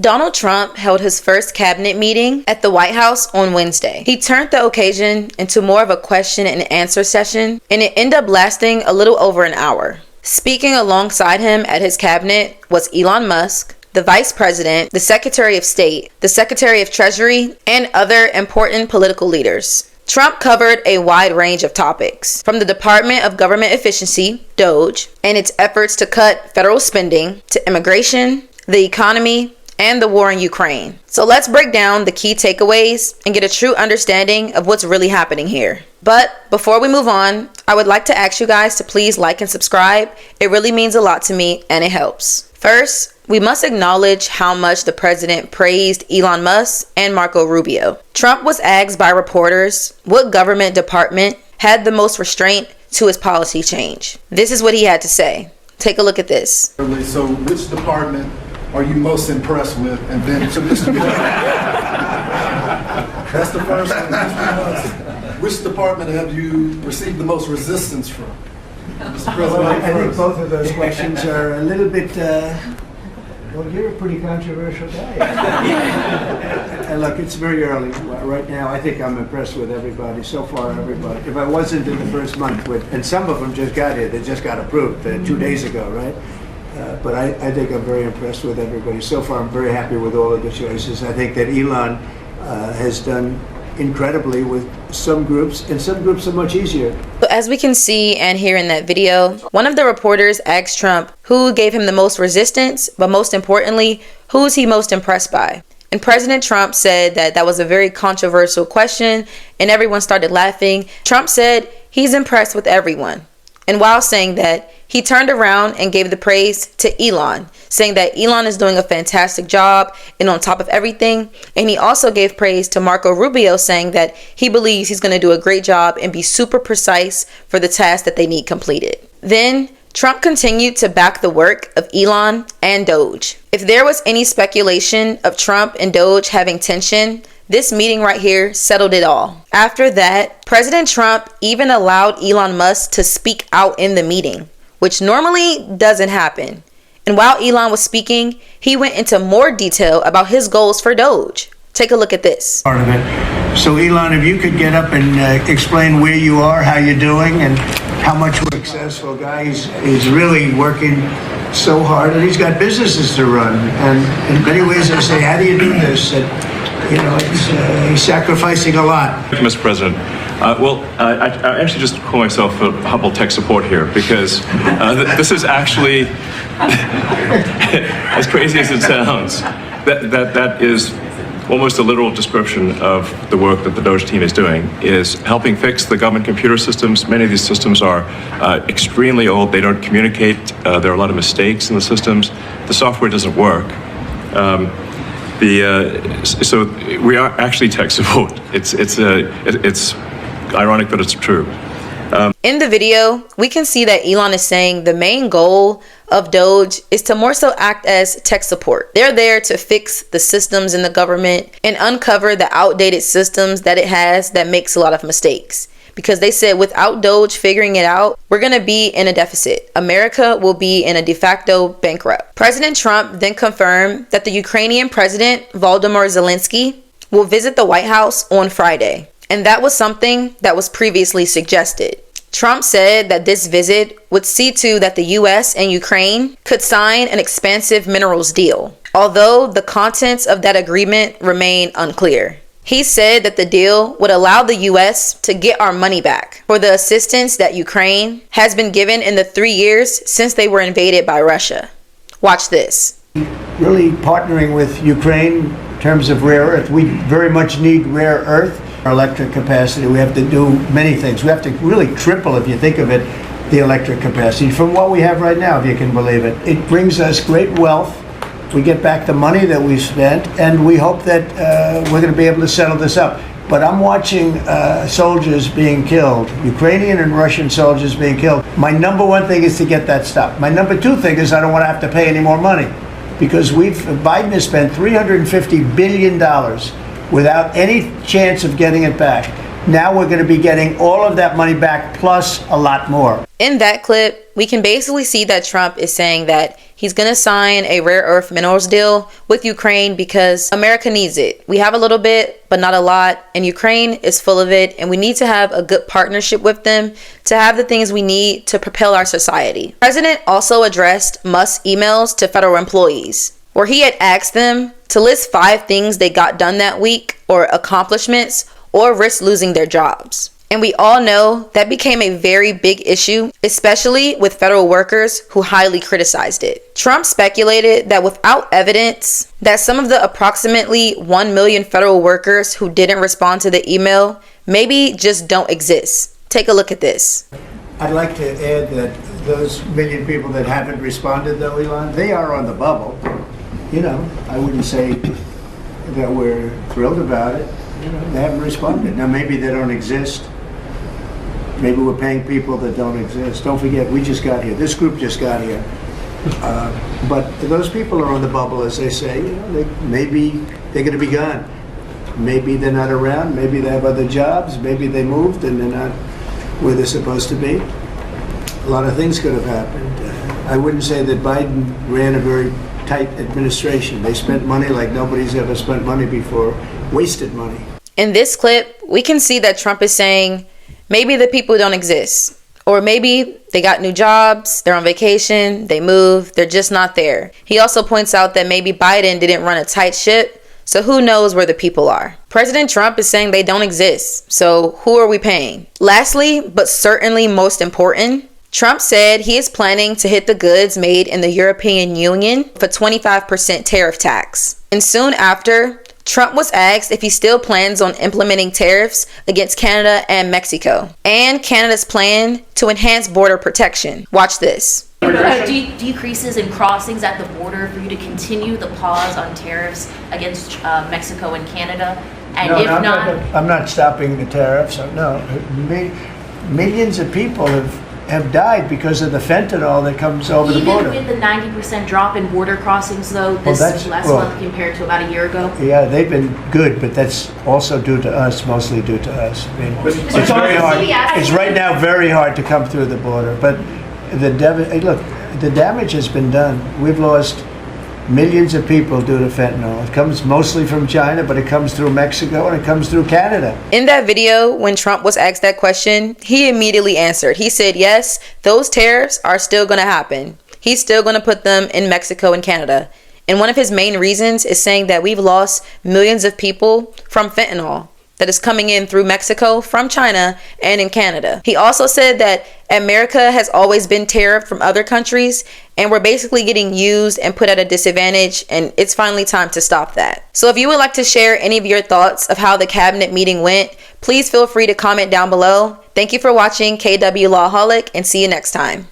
Donald Trump held his first cabinet meeting at the White House on Wednesday. He turned the occasion into more of a question and answer session, and it ended up lasting a little over an hour. Speaking alongside him at his cabinet was Elon Musk, the Vice President, the Secretary of State, the Secretary of Treasury, and other important political leaders. Trump covered a wide range of topics, from the Department of Government Efficiency, DOGE, and its efforts to cut federal spending, to immigration, the economy, and the war in Ukraine. So let's break down the key takeaways and get a true understanding of what's really happening here. But before we move on, I would like to ask you guys to please like and subscribe. It really means a lot to me and it helps. First, we must acknowledge how much the president praised Elon Musk and Marco Rubio. Trump was asked by reporters what government department had the most restraint to his policy change. This is what he had to say. Take a look at this. So which department are you most impressed with? And then, so Mr. That's the first one. Which department have you received the most resistance from? Mr. President, well, I think both of those questions are a little bit, well, you're a pretty controversial guy. And look, it's very early right now. I think I'm impressed with everybody, so far everybody. If I wasn't in the first month with, and some of them just got here, they just got approved 2 days ago, right? But I think I'm very impressed with everybody. So far, I'm very happy with all of the choices. I think that Elon has done incredibly with some groups, and some groups are much easier. So as we can see and hear in that video, one of the reporters asked Trump who gave him the most resistance, but most importantly, who is he most impressed by? And President Trump said that that was a very controversial question, and everyone started laughing. Trump said he's impressed with everyone. And while saying that, he turned around and gave the praise to Elon, saying that Elon is doing a fantastic job and on top of everything. And he also gave praise to Marco Rubio, saying that he believes he's going to do a great job and be super precise for the task that they need completed. Then Trump continued to back the work of Elon and Doge. If there was any speculation of Trump and Doge having tension, this meeting right here settled it all. After that, President Trump even allowed Elon Musk to speak out in the meeting, which normally doesn't happen. And while Elon was speaking, he went into more detail about his goals for Doge. Take a look at this. Part of it. So Elon, if you could get up and explain where you are, how you're doing, and how much we're successful guy. He's really working so hard, and he's got businesses to run. And in many ways, I say, how do you do this? And, you know, he's sacrificing a lot. Thank you, Mr. President. I actually just call myself a humble tech support here because this is actually, as crazy as it sounds, that is almost a literal description of the work that the Doge team is doing, is helping fix the government computer systems. Many of these systems are extremely old. They don't communicate. There are a lot of mistakes in the systems. The software doesn't work. So we are actually tech support. It's ironic, but it's true. In the video, we can see that Elon is saying the main goal of Doge is to more so act as tech support. They're there to fix the systems in the government and uncover the outdated systems that it has that makes a lot of mistakes. Because they said without Doge figuring it out, we're going to be in a deficit. America will be in a de facto bankrupt. President Trump then confirmed that the Ukrainian President Volodymyr Zelensky will visit the White House on Friday. And that was something that was previously suggested. Trump said that this visit would see to that the US and Ukraine could sign an expansive minerals deal, although the contents of that agreement remain unclear. He said that the deal would allow the US to get our money back for the assistance that Ukraine has been given in the 3 years since they were invaded by Russia. Watch this. Really partnering with Ukraine in terms of rare earth. We very much need rare earth. Our electric capacity, we have to do many things. We have to really triple, if you think of it, the electric capacity from what we have right now, if you can believe it. It brings us great wealth. We get back the money that we spent, and we hope that we're going to be able to settle this up. But I'm watching soldiers being killed, Ukrainian and Russian soldiers being killed. My number one thing is to get that stopped. My number two thing is I don't want to have to pay any more money, because Biden has spent $350 billion without any chance of getting it back. Now we're going to be getting all of that money back plus a lot more. In that clip, we can basically see that Trump is saying that he's going to sign a rare earth minerals deal with Ukraine because America needs it. We have a little bit, but not a lot, and Ukraine is full of it, and we need to have a good partnership with them to have the things we need to propel our society. The president also addressed Musk's emails to federal employees, where he had asked them to list 5 things they got done that week, or accomplishments, or risk losing their jobs. And we all know that became a very big issue, especially with federal workers who highly criticized it. Trump speculated that without evidence, that some of the approximately 1 million federal workers who didn't respond to the email maybe just don't exist. Take a look at this. I'd like to add that those million people that haven't responded, though, Elon, they are on the bubble. You know, I wouldn't say that we're thrilled about it. You know, they haven't responded. Now, maybe they don't exist. Maybe we're paying people that don't exist. Don't forget, we just got here. This group just got here. But those people are on the bubble, as they say. You know, maybe they're going to be gone. Maybe they're not around. Maybe they have other jobs. Maybe they moved and they're not where they're supposed to be. A lot of things could have happened. I wouldn't say that Biden ran a very tight administration. They spent money like nobody's ever spent money before. Wasted money. In this clip, we can see that Trump is saying, maybe the people don't exist. Or maybe they got new jobs, they're on vacation, they moved, they're just not there. He also points out that maybe Biden didn't run a tight ship, so who knows where the people are. President Trump is saying they don't exist, so who are we paying? Lastly, but certainly most important, Trump said he is planning to hit the goods made in the European Union for 25% tariff tax. And soon after, Trump was asked if he still plans on implementing tariffs against Canada and Mexico, and Canada's plan to enhance border protection. Watch this. Decreases in crossings at the border for you to continue the pause on tariffs against Mexico and Canada? And No, if no, not, I'm not stopping the tariffs. No, millions of people have died because of the fentanyl that comes over the border. even with the 90% drop in border crossings, though, this last month compared to about a year ago? Yeah, they've been good, but that's also due to us, mostly due to us. I mean, it's very hard. It's right now very hard to come through the border, but the damage has been done. We've lost millions of people due to fentanyl. It comes mostly from China, but it comes through Mexico and it comes through Canada. In that video, when Trump was asked that question, he immediately answered. He said, yes, those tariffs are still going to happen. He's still going to put them in Mexico and Canada. And one of his main reasons is saying that we've lost millions of people from fentanyl that is coming in through Mexico, from China, and in Canada. He also said that America has always been tariffed from other countries, and we're basically getting used and put at a disadvantage, and it's finally time to stop that. So if you would like to share any of your thoughts of how the cabinet meeting went, please feel free to comment down below. Thank you for watching KW Lawholic, and see you next time.